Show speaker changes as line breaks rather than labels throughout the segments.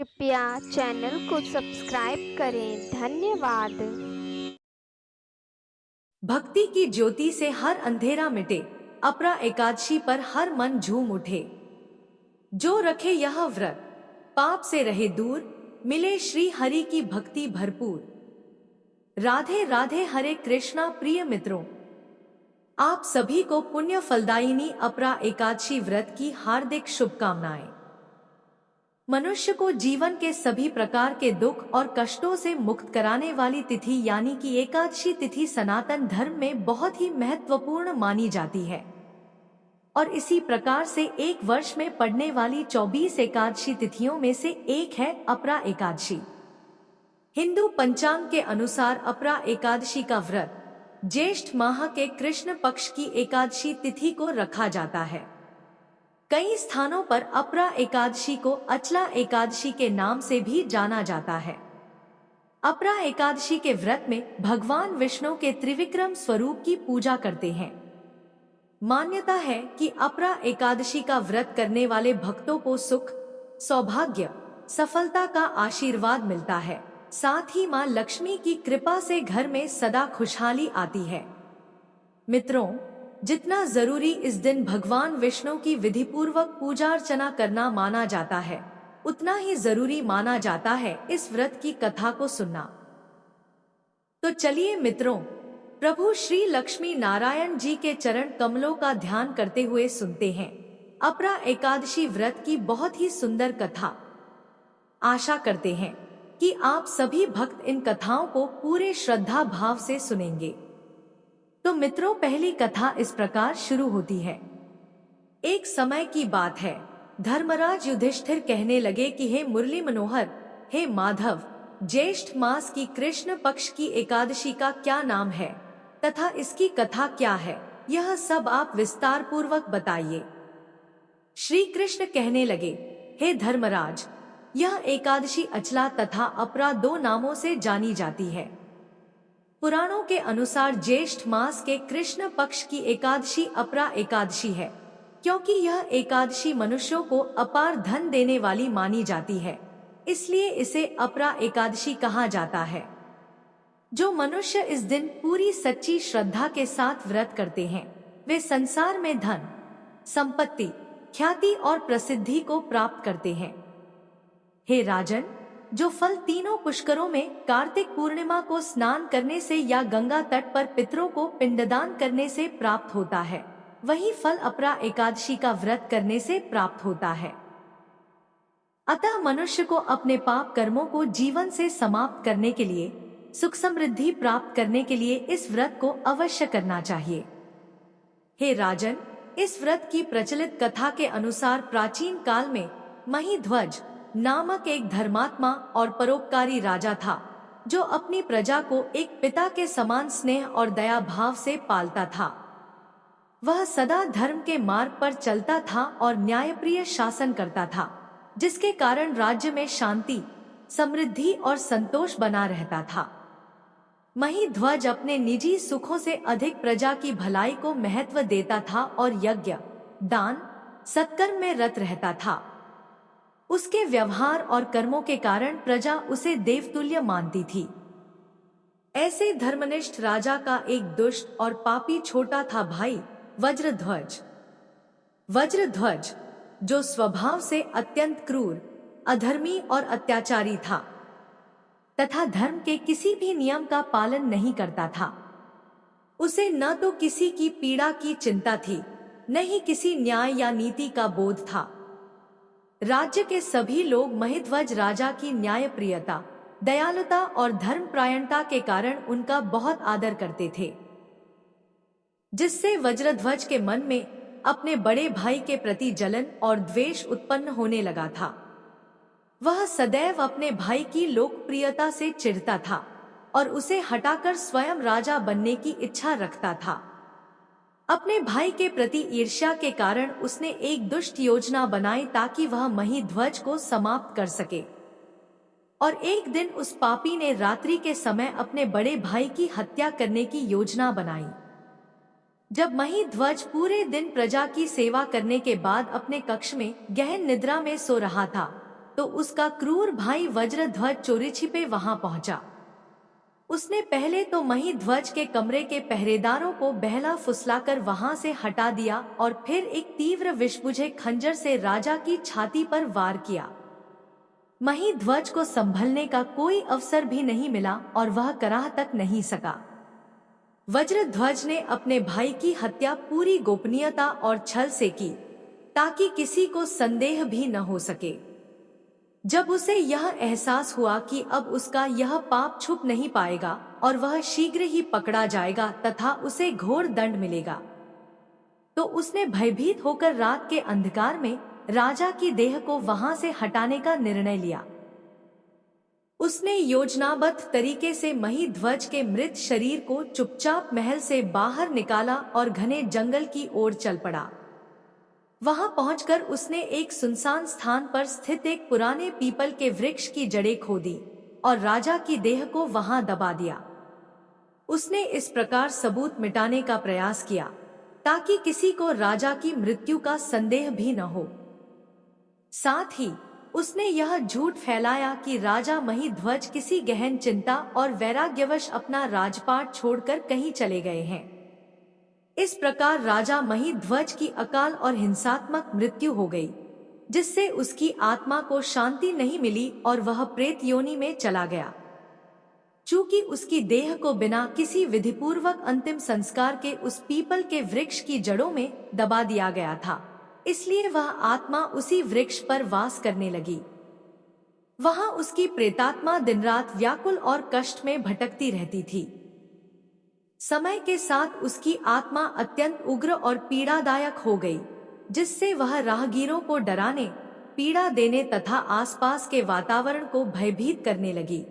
कृपया चैनल को सब्सक्राइब करें। धन्यवाद।
भक्ति की ज्योति से हर अंधेरा मिटे, अपरा एकादशी पर हर मन झूम उठे। जो रखे यह व्रत, पाप से रहे दूर, मिले श्री हरि की भक्ति भरपूर। राधे राधे हरे कृष्णा प्रिय मित्रों, आप सभी को पुण्य फलदायिनी अपरा एकादशी व्रत की हार्दिक शुभकामनाएं। मनुष्य को जीवन के सभी प्रकार के दुख और कष्टों से मुक्त कराने वाली तिथि यानी कि एकादशी तिथि सनातन धर्म में बहुत ही महत्वपूर्ण मानी जाती है और इसी प्रकार से एक वर्ष में पड़ने वाली 24 एकादशी तिथियों में से एक है अपरा एकादशी। हिंदू पंचांग के अनुसार अपरा एकादशी का व्रत ज्येष्ठ माह के कृष्ण पक्ष की एकादशी तिथि को रखा जाता है। कई स्थानों पर अपरा एकादशी को अचला एकादशी के नाम से भी जाना जाता है। अपरा एकादशी के व्रत में भगवान विष्णु के त्रिविक्रम स्वरूप की पूजा करते हैं। मान्यता है कि अपरा एकादशी का व्रत करने वाले भक्तों को सुख, सौभाग्य, सफलता का आशीर्वाद मिलता है। साथ ही मां लक्ष्मी की कृपा से घर में सदा खुशहाली आती है। मित्रों, जितना जरूरी इस दिन भगवान विष्णु की विधिपूर्वक पूजा अर्चना करना माना जाता है, उतना ही जरूरी माना जाता है इस व्रत की कथा को सुनना। तो चलिए मित्रों, प्रभु श्री लक्ष्मी नारायण जी के चरण कमलों का ध्यान करते हुए सुनते हैं अपरा एकादशी व्रत की बहुत ही सुंदर कथा। आशा करते हैं कि आप सभी भक्त इन कथाओं को पूरे श्रद्धा भाव से सुनेंगे। तो मित्रों, पहली कथा इस प्रकार शुरू होती है। एक समय की बात है, धर्मराज युधिष्ठिर कहने लगे कि हे मुरली मनोहर, हे माधव, ज्येष्ठ मास की कृष्ण पक्ष की एकादशी का क्या नाम है तथा इसकी कथा क्या है, यह सब आप विस्तार पूर्वक बताइए। श्री कृष्ण कहने लगे, हे धर्मराज, यह एकादशी अचला तथा अपरा दो नामों से जानी जाती है। पुराणों के अनुसार ज्येष्ठ मास के कृष्ण पक्ष की एकादशी अपरा एकादशी है, क्योंकि यह एकादशी मनुष्यों को अपार धन देने वाली मानी जाती है, इसलिए इसे अपरा एकादशी कहा जाता है। जो मनुष्य इस दिन पूरी सच्ची श्रद्धा के साथ व्रत करते हैं, वे संसार में धन, संपत्ति, ख्याति और प्रसिद्धि को प्राप्त करते हैं। हे राजन, जो फल तीनों पुष्करों में कार्तिक पूर्णिमा को स्नान करने से या गंगा तट पर पितरों को पिंडदान करने से प्राप्त होता है, वही फल अपरा एकादशी का व्रत करने से प्राप्त होता है। अतः मनुष्य को अपने पाप कर्मों को जीवन से समाप्त करने के लिए, सुख समृद्धि प्राप्त करने के लिए इस व्रत को अवश्य करना चाहिए। हे राजन, इस व्रत की प्रचलित कथा के अनुसार प्राचीन काल में महिध्वज नामक एक धर्मात्मा और परोपकारी राजा था, जो अपनी प्रजा को एक पिता के समान स्नेह और दया भाव से पालता था। वह सदा धर्म के मार्ग पर चलता था और न्यायप्रिय शासन करता था, जिसके कारण राज्य में शांति, समृद्धि और संतोष बना रहता था। महिध्वज अपने निजी सुखों से अधिक प्रजा की भलाई को महत्व देता था और यज्ञ, दान, सत्कर्म में रत रहता था। उसके व्यवहार और कर्मों के कारण प्रजा उसे देवतुल्य मानती थी। ऐसे धर्मनिष्ठ राजा का एक दुष्ट और पापी छोटा था भाई वज्रध्वज। वज्रध्वज, जो स्वभाव से अत्यंत क्रूर, अधर्मी और अत्याचारी था तथा धर्म के किसी भी नियम का पालन नहीं करता था। उसे न तो किसी की पीड़ा की चिंता थी, न ही किसी न्याय या नीति का बोध था। राज्य के सभी लोग महिध्वज राजा की न्यायप्रियता, दयालुता और धर्मपरायणता के कारण उनका बहुत आदर करते थे, जिससे वज्रध्वज के मन में अपने बड़े भाई के प्रति जलन और द्वेष उत्पन्न होने लगा था। वह सदैव अपने भाई की लोकप्रियता से चिढ़ता था और उसे हटाकर स्वयं राजा बनने की इच्छा रखता था। अपने भाई के प्रति ईर्ष्या के कारण उसने एक दुष्ट योजना बनाई ताकि वह महिध्वज को समाप्त कर सके। और एक दिन उस पापी ने रात्रि के समय अपने बड़े भाई की हत्या करने की योजना बनाई। जब महिध्वज पूरे दिन प्रजा की सेवा करने के बाद अपने कक्ष में गहन निद्रा में सो रहा था, तो उसका क्रूर भाई वज्रध्वज चोरी छिपे वहां पहुंचा। उसने पहले तो महिध्वज के कमरे के पहरेदारों को बहला फुसलाकर वहां से हटा दिया और फिर एक तीव्र विषबुझे खंजर से राजा की छाती पर वार किया। महिध्वज को संभलने का कोई अवसर भी नहीं मिला और वह कराह तक नहीं सका। वज्रध्वज ने अपने भाई की हत्या पूरी गोपनीयता और छल से की, ताकि किसी को संदेह भी न हो सके। जब उसे यह एहसास हुआ कि अब उसका यह पाप छुप नहीं पाएगा और वह शीघ्र ही पकड़ा जाएगा तथा उसे घोर दंड मिलेगा, तो उसने भयभीत होकर रात के अंधकार में राजा की देह को वहां से हटाने का निर्णय लिया। उसने योजनाबद्ध तरीके से महिध्वज के मृत शरीर को चुपचाप महल से बाहर निकाला और घने जंगल की ओर चल पड़ा। वहां पहुंचकर उसने एक सुनसान स्थान पर स्थित एक पुराने पीपल के वृक्ष की जड़ें खोदी और राजा की देह को वहां दबा दिया। उसने इस प्रकार सबूत मिटाने का प्रयास किया ताकि किसी को राजा की मृत्यु का संदेह भी न हो। साथ ही उसने यह झूठ फैलाया कि राजा महिध्वज किसी गहन चिंता और वैराग्यवश अपना राजपाट छोड़कर कहीं चले गए हैं। इस प्रकार राजा महिध्वज की अकाल और हिंसात्मक मृत्यु हो गई, जिससे उसकी आत्मा को शांति नहीं मिली और वह प्रेत योनि में चला गया। चूंकि उसकी देह को बिना किसी विधिपूर्वक अंतिम संस्कार के उस पीपल के वृक्ष की जड़ों में दबा दिया गया था, इसलिए वह आत्मा उसी वृक्ष पर वास करने लगी। वहां उसकी प्रेतात्मा दिन रात व्याकुल और कष्ट में भटकती रहती थी। समय के साथ उसकी आत्मा अत्यंत उग्र और पीड़ादायक हो गई, जिससे वह राहगीरों को डराने, पीड़ा देने तथा आसपास के वातावरण को भयभीत करने लगी।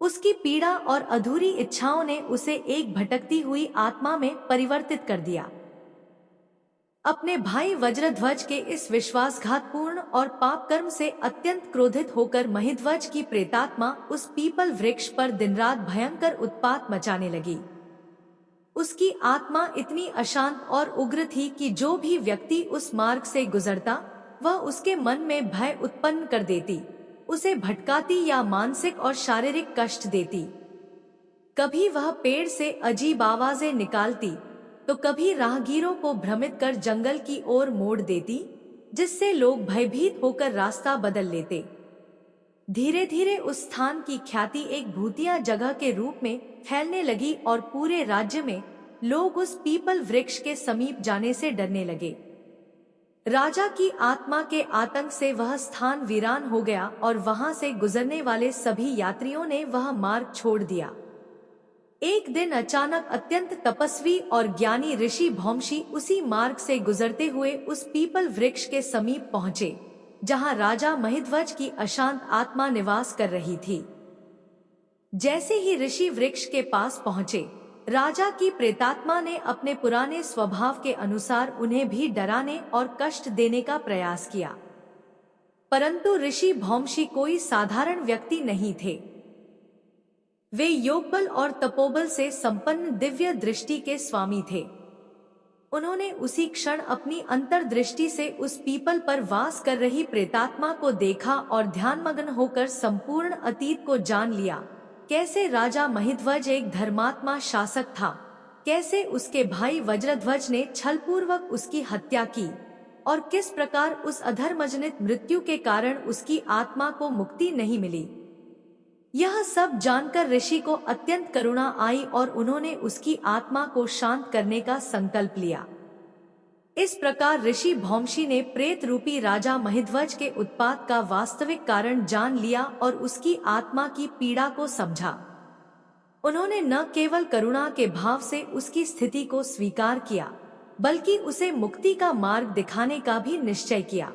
उसकी पीड़ा और अधूरी इच्छाओं ने उसे एक भटकती हुई आत्मा में परिवर्तित कर दिया। अपने भाई वज्रध्वज के इस विश्वासघातपूर्ण और पाप कर्म से अत्यंत क्रोधित होकर महिध्वज की प्रेतात्मा उस पीपल वृक्ष पर दिन रात भयंकर उत्पात मचाने लगी। उसकी आत्मा इतनी अशांत और उग्र थी कि जो भी व्यक्ति उस मार्ग से गुजरता वह उसके मन में भय उत्पन्न कर देती, उसे भटकाती या मानसिक और शारीरिक कष्ट देती। कभी वह पेड़ से अजीब आवाजें निकालती तो कभी राहगीरों को भ्रमित कर जंगल की ओर मोड़ देती, जिससे लोग भयभीत होकर रास्ता बदल लेते। धीरे धीरे उस स्थान की ख्याति एक भूतिया जगह के रूप में फैलने लगी और पूरे राज्य में लोग उस पीपल वृक्ष के समीप जाने से डरने लगे। राजा की आत्मा के आतंक से वह स्थान वीरान हो गया और वहां से गुजरने वाले सभी यात्रियों ने वह मार्ग छोड़ दिया। एक दिन अचानक अत्यंत तपस्वी और ज्ञानी ऋषि भौमशी उसी मार्ग से गुजरते हुए उस पीपल वृक्ष के समीप पहुंचे, जहां राजा महिध्वज की अशांत आत्मा निवास कर रही थी। जैसे ही ऋषि वृक्ष के पास पहुंचे, राजा की प्रेतात्मा ने अपने पुराने स्वभाव के अनुसार उन्हें भी डराने और कष्ट देने का प्रयास किया। परंतु ऋषि भौमशी कोई साधारण व्यक्ति नहीं थे। वे योगबल और तपोबल से संपन्न दिव्य दृष्टि के स्वामी थे। उन्होंने उसी क्षण अपनी अंतर्दृष्टि से उस पीपल पर वास कर रही प्रेतात्मा को देखा और ध्यानमग्न होकर संपूर्ण अतीत को जान लिया। कैसे राजा महिध्वज एक धर्मात्मा शासक था, कैसे उसके भाई वज्रध्वज ने छलपूर्वक उसकी हत्या की और किस प्रकार उस अधर्मजनित मृत्यु के कारण उसकी आत्मा को मुक्ति नहीं मिली। यह सब जानकर ऋषि को अत्यंत करुणा आई और उन्होंने उसकी आत्मा को शांत करने का संकल्प लिया। इस प्रकार ऋषि भौमशी ने प्रेत रूपी राजा महिध्वज के उत्पात का वास्तविक कारण जान लिया और उसकी आत्मा की पीड़ा को समझा। उन्होंने न केवल करुणा के भाव से उसकी स्थिति को स्वीकार किया, बल्कि उसे मुक्ति का मार्ग दिखाने का भी निश्चय किया।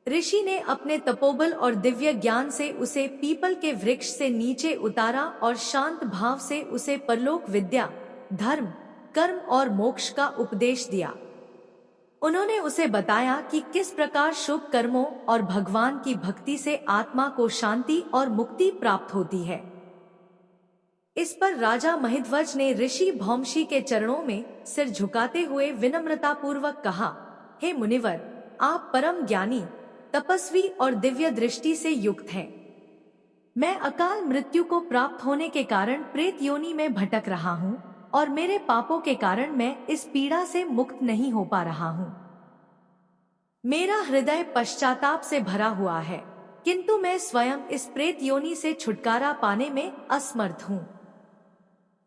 ऋषि ने अपने तपोबल और दिव्य ज्ञान से उसे पीपल के वृक्ष से नीचे उतारा और शांत भाव से उसे परलोक विद्या, धर्म, कर्म और मोक्ष का उपदेश दिया। उन्होंने उसे बताया कि किस प्रकार शुभ कर्मों और भगवान की भक्ति से आत्मा को शांति और मुक्ति प्राप्त होती है। इस पर राजा महिध्वज ने ऋषि भौमशी के चरणों में सिर झुकाते हुए विनम्रता पूर्वक कहा, हे मुनिवर, आप परम ज्ञानी, तपस्वी और दिव्य दृष्टि से युक्त है। मैं अकाल मृत्यु को प्राप्त होने के कारण प्रेत योनि में भटक रहा हूँ और मेरे पापों के कारण मैं इस पीड़ा से मुक्त नहीं हो पा रहा हूँ। मेरा हृदय पश्चाताप से भरा हुआ है, किंतु मैं स्वयं इस प्रेत योनि से छुटकारा पाने में असमर्थ हूँ।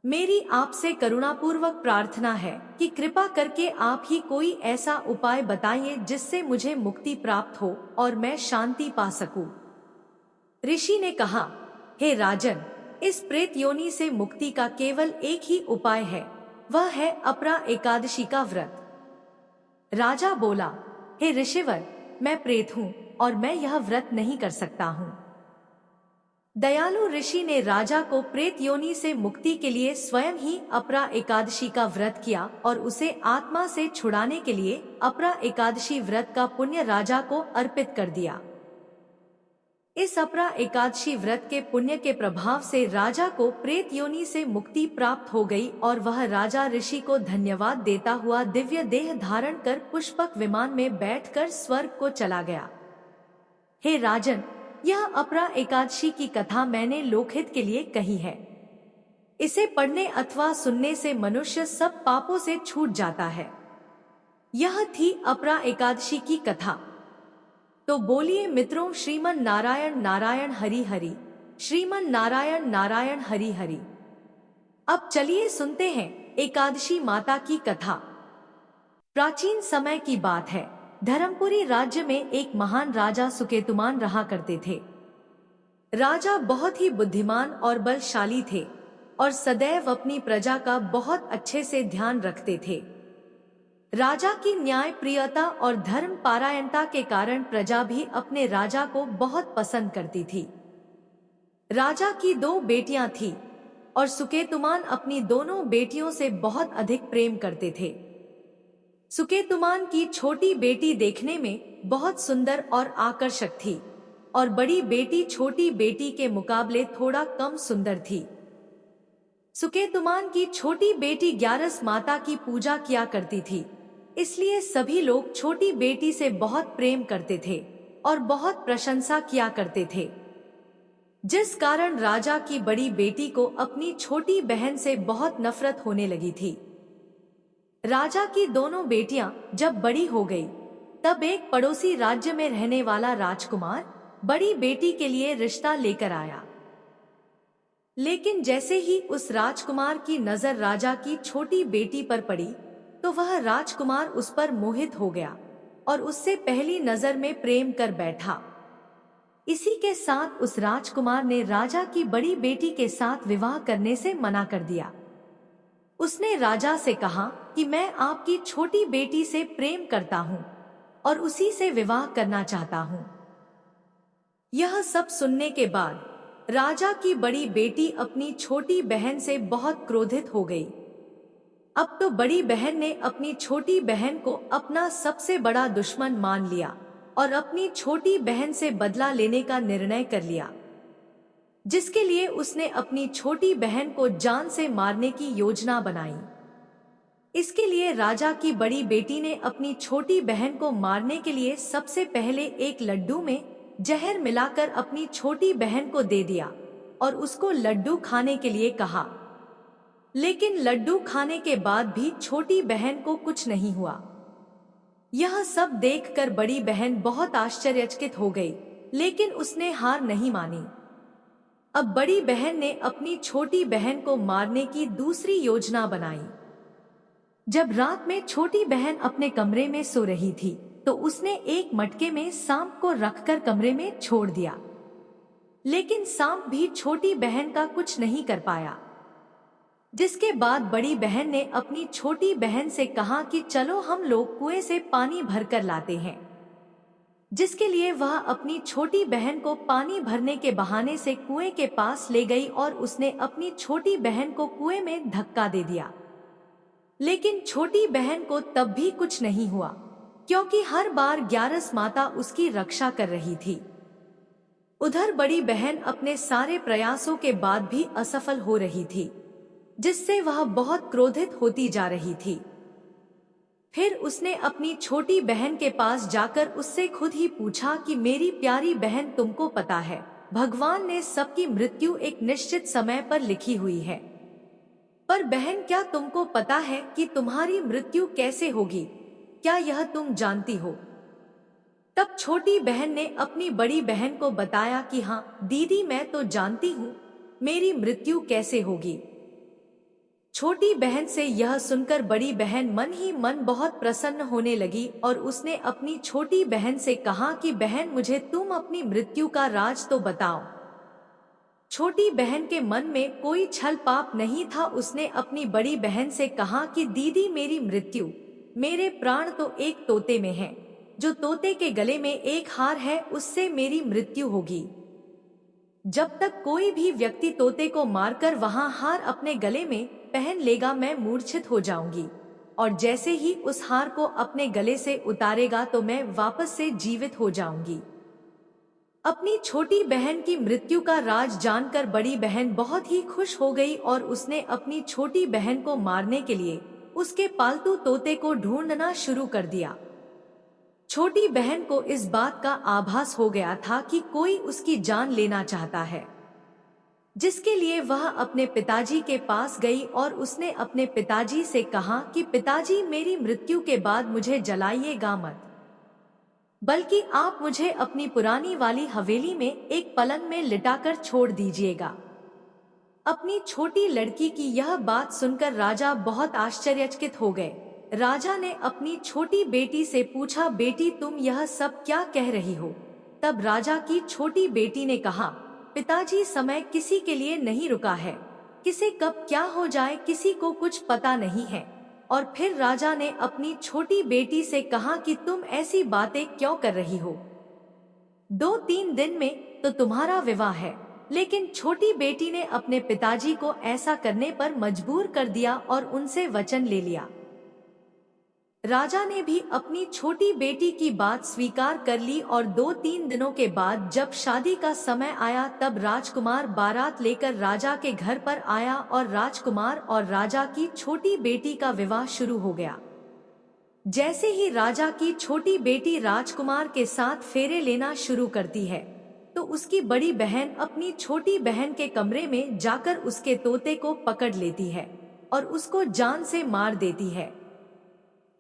मेरी आपसे करुणापूर्वक प्रार्थना है कि कृपा करके आप ही कोई ऐसा उपाय बताइए जिससे मुझे मुक्ति प्राप्त हो और मैं शांति पा सकूं। ऋषि ने कहा, हे राजन, इस प्रेत योनि से मुक्ति का केवल एक ही उपाय है, वह है अपरा एकादशी का व्रत। राजा बोला, हे ऋषिवर, मैं प्रेत हूँ और मैं यह व्रत नहीं कर सकता हूँ। दयालु ऋषि ने राजा को प्रेत योनि से मुक्ति के लिए स्वयं ही अपरा एकादशी का व्रत किया और उसे आत्मा से छुड़ाने के लिए अपरा एकादशी व्रत का पुण्य राजा को अर्पित कर दिया। इस अपरा एकादशी व्रत के पुण्य के प्रभाव से राजा को प्रेत योनि से मुक्ति प्राप्त हो गई और वह राजा ऋषि को धन्यवाद देता हुआ दिव्य देह धारण कर पुष्पक विमान में बैठकर स्वर्ग को चला गया। हे राजन, यह अपरा एकादशी की कथा मैंने लोकहित के लिए कही है। इसे पढ़ने अथवा सुनने से मनुष्य सब पापों से छूट जाता है। यह थी अपरा एकादशी की कथा। तो बोलिए मित्रों, श्रीमन नारायण नारायण हरि हरि, श्रीमन नारायण नारायण हरि हरि। अब चलिए सुनते हैं एकादशी माता की कथा। प्राचीन समय की बात है। धर्मपुरी राज्य में एक महान राजा सुकेतुमान रहा करते थे। राजा बहुत ही बुद्धिमान और बलशाली थे और सदैव अपनी प्रजा का बहुत अच्छे से ध्यान रखते थे। राजा की न्याय प्रियता और धर्म पारायणता के कारण प्रजा भी अपने राजा को बहुत पसंद करती थी। राजा की 2 बेटियां थीं और सुकेतुमान अपनी दोनों बेटियों से बहुत अधिक प्रेम करते थे। सुकेतुमान की छोटी बेटी देखने में बहुत सुंदर और आकर्षक थी और बड़ी बेटी छोटी बेटी के मुकाबले थोड़ा कम सुंदर थी। सुकेतुमान की छोटी बेटी ग्यारस माता की पूजा किया करती थी, इसलिए सभी लोग छोटी बेटी से बहुत प्रेम करते थे और बहुत प्रशंसा किया करते थे, जिस कारण राजा की बड़ी बेटी को अपनी छोटी बहन से बहुत नफरत होने लगी थी। राजा की दोनों बेटियां जब बड़ी हो गई, तब एक पड़ोसी राज्य में रहने वाला राजकुमार बड़ी बेटी के लिए रिश्ता लेकर आया। लेकिन जैसे ही उस राजकुमार की नजर राजा की छोटी बेटी पर पड़ी, तो वह राजकुमार उस पर मोहित हो गया और उससे पहली नजर में प्रेम कर बैठा। इसी के साथ उस राजकुमार ने राजा की बड़ी बेटी के साथ विवाह करने से मना कर दिया। उसने राजा से कहा कि मैं आपकी छोटी बेटी से प्रेम करता हूँ और उसी से विवाह करना चाहता हूँ। यह सब सुनने के बाद राजा की बड़ी बेटी अपनी छोटी बहन से बहुत क्रोधित हो गई। अब तो बड़ी बहन ने अपनी छोटी बहन को अपना सबसे बड़ा दुश्मन मान लिया और अपनी छोटी बहन से बदला लेने का निर्णय कर लिया, जिसके लिए उसने अपनी छोटी बहन को जान से मारने की योजना बनाई। इसके लिए राजा की बड़ी बेटी ने अपनी छोटी बहन को मारने के लिए सबसे पहले एक लड्डू में जहर मिलाकर अपनी छोटी बहन को दे दिया और उसको लड्डू खाने के लिए कहा। लेकिन लड्डू खाने के बाद भी छोटी बहन को कुछ नहीं हुआ। यह सब देखकर बड़ी बहन बहुत आश्चर्यचकित हो गई, लेकिन उसने हार नहीं मानी। अब बड़ी बहन ने अपनी छोटी बहन को मारने की दूसरी योजना बनाई। जब रात में छोटी बहन अपने कमरे में सो रही थी, तो उसने एक मटके में सांप को रखकर कमरे में छोड़ दिया। लेकिन सांप भी छोटी बहन का कुछ नहीं कर पाया। जिसके बाद बड़ी बहन ने अपनी छोटी बहन से कहा कि चलो हम लोग कुएं से पानी भरकर लाते हैं, जिसके लिए वह अपनी छोटी बहन को पानी भरने के बहाने से कुएं के पास ले गई और उसने अपनी छोटी बहन को कुएं में धक्का दे दिया। लेकिन छोटी बहन को तब भी कुछ नहीं हुआ, क्योंकि हर बार ग्यारस माता उसकी रक्षा कर रही थी। उधर बड़ी बहन अपने सारे प्रयासों के बाद भी असफल हो रही थी, जिससे वह बहुत क्रोधित होती जा रही थी। फिर उसने अपनी छोटी बहन के पास जाकर उससे खुद ही पूछा कि मेरी प्यारी बहन, तुमको पता है भगवान ने सबकी मृत्यु एक निश्चित समय पर लिखी हुई है, पर बहन क्या तुमको पता है कि तुम्हारी मृत्यु कैसे होगी? क्या यह तुम जानती हो? तब छोटी बहन ने अपनी बड़ी बहन को बताया कि हाँ दीदी, मैं तो जानती हूँ मेरी मृत्यु कैसे होगी। छोटी बहन से यह सुनकर बड़ी बहन मन ही मन बहुत प्रसन्न होने लगी और उसने अपनी छोटी बहन से कहा कि बहन, मुझे तुम अपनी मृत्यु का राज तो बताओ। छोटी बहन के मन में कोई छल पाप नहीं था। उसने अपनी बड़ी बहन से कहा कि दीदी, मेरी मृत्यु, मेरे प्राण तो एक तोते में हैं। जो तोते के गले में एक हार है, उससे मेरी मृत्यु होगी। जब तक कोई भी व्यक्ति तोते को मारकर वहां हार अपने गले में पहन लेगा, मैं मूर्छित हो जाऊंगी, और जैसे ही उस हार को अपने गले से उतारेगा तो मैं वापस से जीवित हो जाऊंगी। अपनी छोटी बहन की मृत्यु का राज जानकर बड़ी बहन बहुत ही खुश हो गई और उसने अपनी छोटी बहन को मारने के लिए उसके पालतू तोते को ढूंढना शुरू कर दिया। छोटी बहन को इस बात का आभास हो गया था कि कोई उसकी जान लेना चाहता है, जिसके लिए वह अपने पिताजी के पास गई और उसने अपने पिताजी से कहा कि पिताजी, मेरी मृत्यु के बाद मुझे जलाइएगा मत, बल्कि आप मुझे अपनी पुरानी वाली हवेली में एक पलंग में लिटाकर छोड़ दीजिएगा। अपनी छोटी लड़की की यह बात सुनकर राजा बहुत आश्चर्यचकित हो गए। राजा ने अपनी छोटी बेटी से पूछा, बेटी, तुम यह सब क्या कह रही हो? तब राजा की छोटी बेटी ने कहा, पिताजी, समय किसी के लिए नहीं रुका है, किसे कब क्या हो जाए किसी को कुछ पता नहीं है। और फिर राजा ने अपनी छोटी बेटी से कहा कि तुम ऐसी बातें क्यों कर रही हो? 2-3 दिन में तो तुम्हारा विवाह है। लेकिन छोटी बेटी ने अपने पिताजी को ऐसा करने पर मजबूर कर दिया और उनसे वचन ले लिया। राजा ने भी अपनी छोटी बेटी की बात स्वीकार कर ली और 2-3 दिनों के बाद जब शादी का समय आया तब राजकुमार बारात लेकर राजा के घर पर आया और राजकुमार और राजा की छोटी बेटी का विवाह शुरू हो गया। जैसे ही राजा की छोटी बेटी राजकुमार के साथ फेरे लेना शुरू करती है तो उसकी बड़ी बहन अपनी छोटी बहन के कमरे में जाकर उसके तोते को पकड़ लेती है और उसको जान से मार देती है,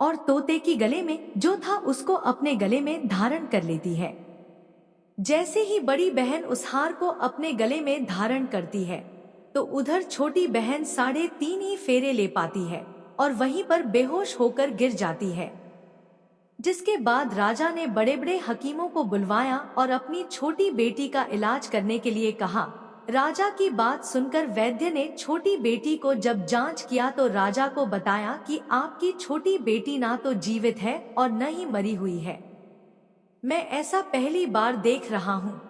और तोते की गले में जो था उसको अपने गले में धारण कर लेती है। जैसे ही बड़ी बहन उस हार को अपने गले में धारण करती है तो उधर छोटी बहन 3.5 ही फेरे ले पाती है और वहीं पर बेहोश होकर गिर जाती है। जिसके बाद राजा ने बड़े बड़े हकीमों को बुलवाया और अपनी छोटी बेटी का इलाज करने के लिए कहा। राजा की बात सुनकर वैद्य ने छोटी बेटी को जब जांच किया तो राजा को बताया कि आपकी छोटी बेटी ना तो जीवित है और न ही मरी हुई है। मैं ऐसा पहली बार देख रहा हूँ।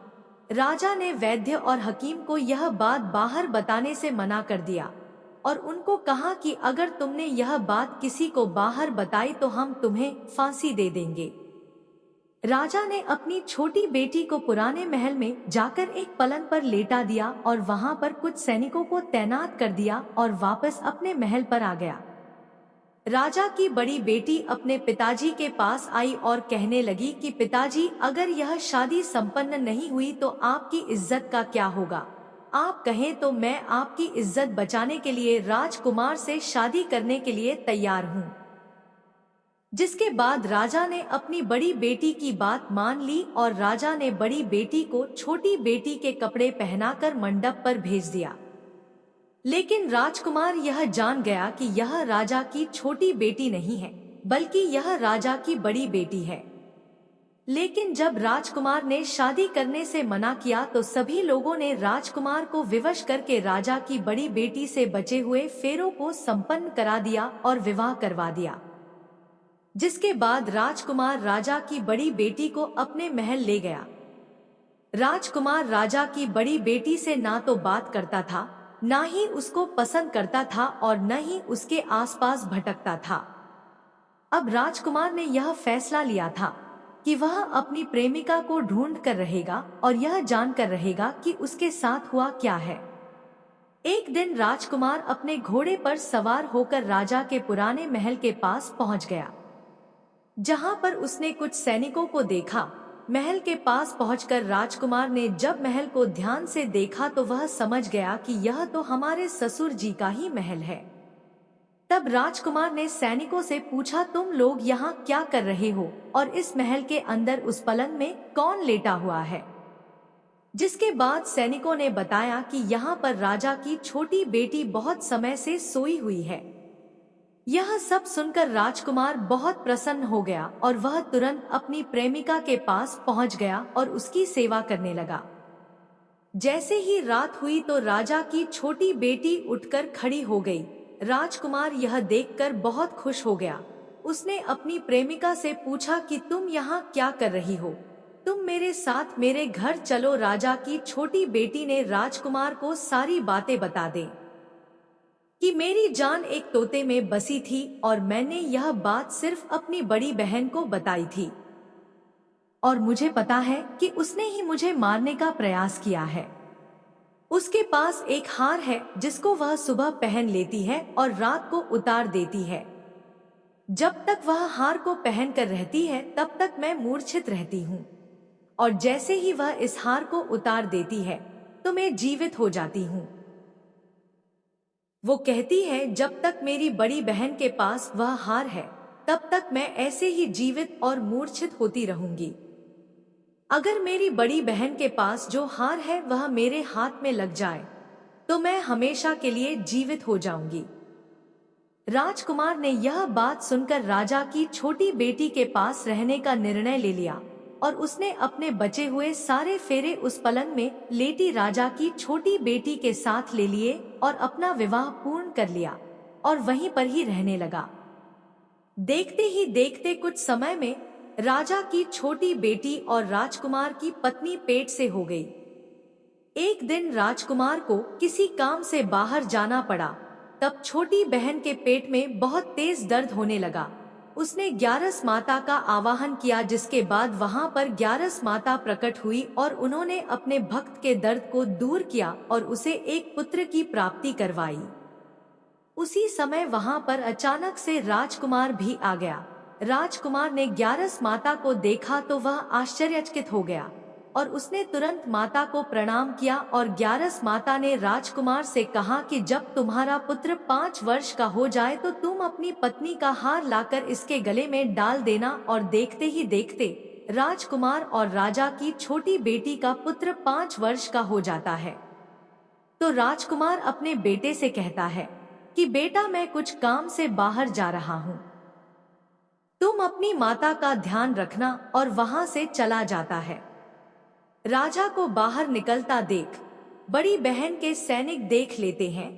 राजा ने वैद्य और हकीम को यह बात बाहर बताने से मना कर दिया और उनको कहा कि अगर तुमने यह बात किसी को बाहर बताई तो हम तुम्हें फांसी दे देंगे। राजा ने अपनी छोटी बेटी को पुराने महल में जाकर एक पलंग पर लेटा दिया और वहां पर कुछ सैनिकों को तैनात कर दिया और वापस अपने महल पर आ गया। राजा की बड़ी बेटी अपने पिताजी के पास आई और कहने लगी कि पिताजी, अगर यह शादी संपन्न नहीं हुई तो आपकी इज्जत का क्या होगा? आप कहें तो मैं आपकी इज्जत बचाने के लिए राजकुमार से शादी करने के लिए तैयार हूँ। जिसके बाद राजा ने अपनी बड़ी बेटी की बात मान ली और राजा ने बड़ी बेटी को छोटी बेटी के कपड़े पहनाकर मंडप पर भेज दिया। लेकिन राजकुमार यह जान गया कि यह राजा की छोटी बेटी नहीं है बल्कि यह राजा की बड़ी बेटी है। लेकिन जब राजकुमार ने शादी करने से मना किया तो सभी लोगों ने राजकुमार को विवश करके राजा की बड़ी बेटी से बचे हुए फेरों को संपन्न करा दिया और विवाह करवा दिया। जिसके बाद राजकुमार राजा की बड़ी बेटी को अपने महल ले गया। राजकुमार राजा की बड़ी बेटी से ना तो बात करता था, ना ही उसको पसंद करता था और न ही उसके आसपास भटकता था। अब राजकुमार ने यह फैसला लिया था कि वह अपनी प्रेमिका को ढूंढ कर रहेगा और यह जानकर रहेगा कि उसके साथ हुआ क्या है। एक दिन राजकुमार अपने घोड़े पर सवार होकर राजा के पुराने महल के पास पहुंच गया। जहां पर उसने कुछ सैनिकों को देखा। महल के पास पहुंचकर राजकुमार ने जब महल को ध्यान से देखा तो वह समझ गया कि यह तो हमारे ससुर जी का ही महल है। तब राजकुमार ने सैनिकों से पूछा, तुम लोग यहाँ क्या कर रहे हो और इस महल के अंदर उस पलंग में कौन लेटा हुआ है? जिसके बाद सैनिकों ने बताया कि यहाँ पर राजा की छोटी बेटी बहुत समय से सोई हुई है। यह सब सुनकर राजकुमार बहुत प्रसन्न हो गया और वह तुरंत अपनी प्रेमिका के पास पहुंच गया और उसकी सेवा करने लगा। जैसे ही रात हुई तो राजा की छोटी बेटी उठकर खड़ी हो गई। राजकुमार यह देखकर बहुत खुश हो गया। उसने अपनी प्रेमिका से पूछा कि तुम यहाँ क्या कर रही हो? तुम मेरे साथ मेरे घर चलो। राजा की छोटी बेटी ने राजकुमार को सारी बातें बता दी कि मेरी जान एक तोते में बसी थी और मैंने यह बात सिर्फ अपनी बड़ी बहन को बताई थी और मुझे पता है कि उसने ही मुझे मारने का प्रयास किया है। उसके पास एक हार है जिसको वह सुबह पहन लेती है और रात को उतार देती है। जब तक वह हार को पहन कर रहती है तब तक मैं मूर्छित रहती हूँ और जैसे ही वह इस हार को उतार देती है तो मैं जीवित हो जाती हूँ। वो कहती है जब तक मेरी बड़ी बहन के पास वह हार है तब तक मैं ऐसे ही जीवित और मूर्छित होती रहूंगी। अगर मेरी बड़ी बहन के पास जो हार है वह मेरे हाथ में लग जाए तो मैं हमेशा के लिए जीवित हो जाऊंगी। राजकुमार ने यह बात सुनकर राजा की छोटी बेटी के पास रहने का निर्णय ले लिया और उसने अपने बचे हुए सारे फेरे उस पलंग में लेटी राजा की छोटी बेटी के साथ ले लिए और अपना विवाह पूर्ण कर लिया और वहीं पर ही रहने लगा। देखते ही देखते कुछ समय में राजा की छोटी बेटी और राजकुमार की पत्नी पेट से हो गई। एक दिन राजकुमार को किसी काम से बाहर जाना पड़ा। तब छोटी बहन के पेट में बहुत तेज दर्द होने लगा। उसने ग्यारस माता का आवाहन किया जिसके बाद वहां पर ग्यारस माता प्रकट हुई और उन्होंने अपने भक्त के दर्द को दूर किया और उसे एक पुत्र की प्राप्ति करवाई। उसी समय वहां पर अचानक से राजकुमार भी आ गया। राजकुमार ने ग्यारस माता को देखा तो वह आश्चर्यचकित हो गया और उसने तुरंत माता को प्रणाम किया और ग्यारस माता ने राजकुमार से कहा कि जब तुम्हारा पुत्र 5 वर्ष का हो जाए तो तुम अपनी पत्नी का हार लाकर इसके गले में डाल देना। और देखते ही देखते राजकुमार और राजा की छोटी बेटी का पुत्र 5 वर्ष का हो जाता है। तो राजकुमार अपने बेटे से कहता है कि बेटा मैं कुछ काम से बाहर जा रहा हूँ, तुम अपनी माता का ध्यान रखना, और वहां से चला जाता है। राजा को बाहर निकलता देख बड़ी बहन के सैनिक देख लेते हैं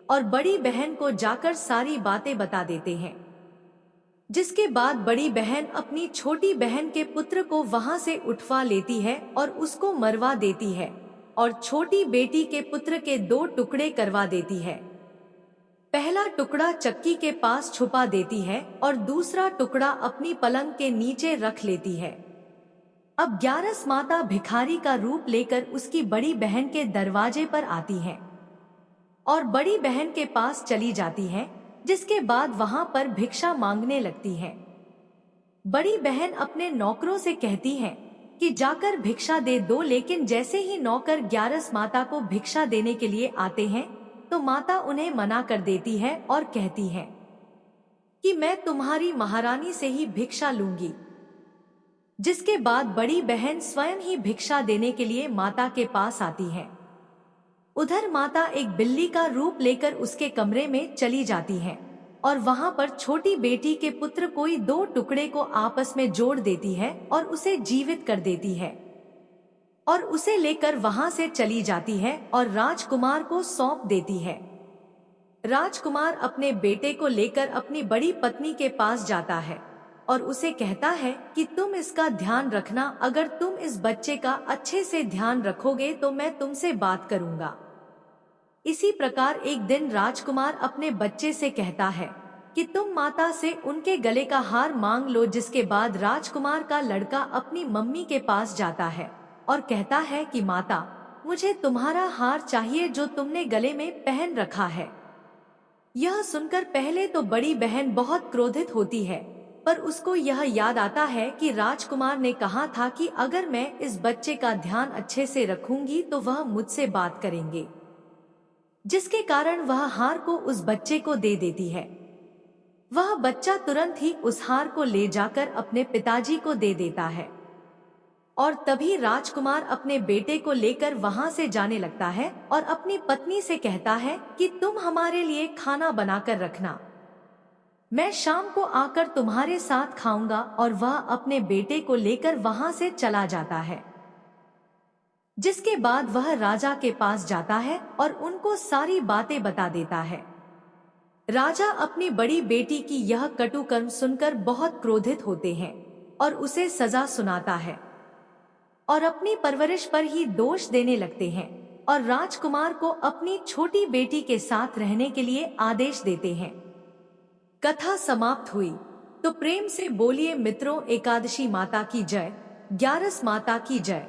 और बड़ी बहन को जाकर सारी बातें बता देते हैं। जिसके बाद बड़ी बहन अपनी छोटी बहन के पुत्र को वहां से उठवा लेती है और उसको मरवा देती है और छोटी बेटी के पुत्र के 2 टुकड़े करवा देती है। पहला टुकड़ा चक्की के पास छुपा देती है और दूसरा टुकड़ा अपनी पलंग के नीचे रख लेती है। अब ग्यारस माता भिखारी का रूप लेकर उसकी बड़ी बहन के दरवाजे पर आती है और बड़ी बहन के पास चली जाती है, जिसके बाद वहां पर भिक्षा मांगने लगती है। बड़ी बहन अपने नौकरों से कहती है कि जाकर भिक्षा दे दो, लेकिन जैसे ही नौकर ग्यारस माता को भिक्षा देने के लिए आते हैं तो माता उन्हें मना कर देती है और कहती है कि मैं तुम्हारी महारानी से ही भिक्षा लूंगी। जिसके बाद बड़ी बहन स्वयं ही भिक्षा देने के लिए माता के पास आती है। उधर माता एक बिल्ली का रूप लेकर उसके कमरे में चली जाती है और वहां पर छोटी बेटी के पुत्र कोई 2 टुकड़े को आपस में जोड़ देती है और उसे जीवित कर देती है और उसे लेकर वहां से चली जाती है और राजकुमार को सौंप देती है। राजकुमार अपने बेटे को लेकर अपनी बड़ी पत्नी के पास जाता है और उसे कहता है कि तुम इसका ध्यान रखना, अगर तुम इस बच्चे का अच्छे से ध्यान रखोगे तो मैं तुमसे बात करूंगा। इसी प्रकार एक दिन राजकुमार अपने बच्चे से कहता है कि तुम माता से उनके गले का हार मांग लो। जिसके बाद राजकुमार का लड़का अपनी मम्मी के पास जाता है और कहता है कि माता, मुझे तुम्हारा हार चाहिए जो तुमने गले में पहन रखा है। यह सुनकर पहले तो बड़ी बहन बहुत क्रोधित होती है, पर उसको यह याद आता है कि राजकुमार ने कहा था कि अगर मैं इस बच्चे का ध्यान अच्छे से रखूंगी तो वह मुझसे बात करेंगे, जिसके कारण वह हार को उस बच्चे को दे देती है। वह बच्चा तुरंत ही उस हार को ले जाकर अपने पिताजी को दे देता है और तभी राजकुमार अपने बेटे को लेकर वहां से जाने लगता है और अपनी पत्नी से कहता है कि तुम हमारे लिए खाना बनाकर रखना, मैं शाम को आकर तुम्हारे साथ खाऊंगा। और वह अपने बेटे को लेकर वहां से चला जाता है, जिसके बाद वह राजा के पास जाता है और उनको सारी बातें बता देता है। राजा अपनी बड़ी बेटी की यह कटु कर्म सुनकर बहुत क्रोधित होते हैं और उसे सजा सुनाता है और अपनी परवरिश पर ही दोष देने लगते हैं और राजकुमार को अपनी छोटी बेटी के साथ रहने के लिए आदेश देते हैं। कथा समाप्त हुई। तो प्रेम से बोलिए मित्रों, एकादशी माता की जय, ग्यारस माता की जय।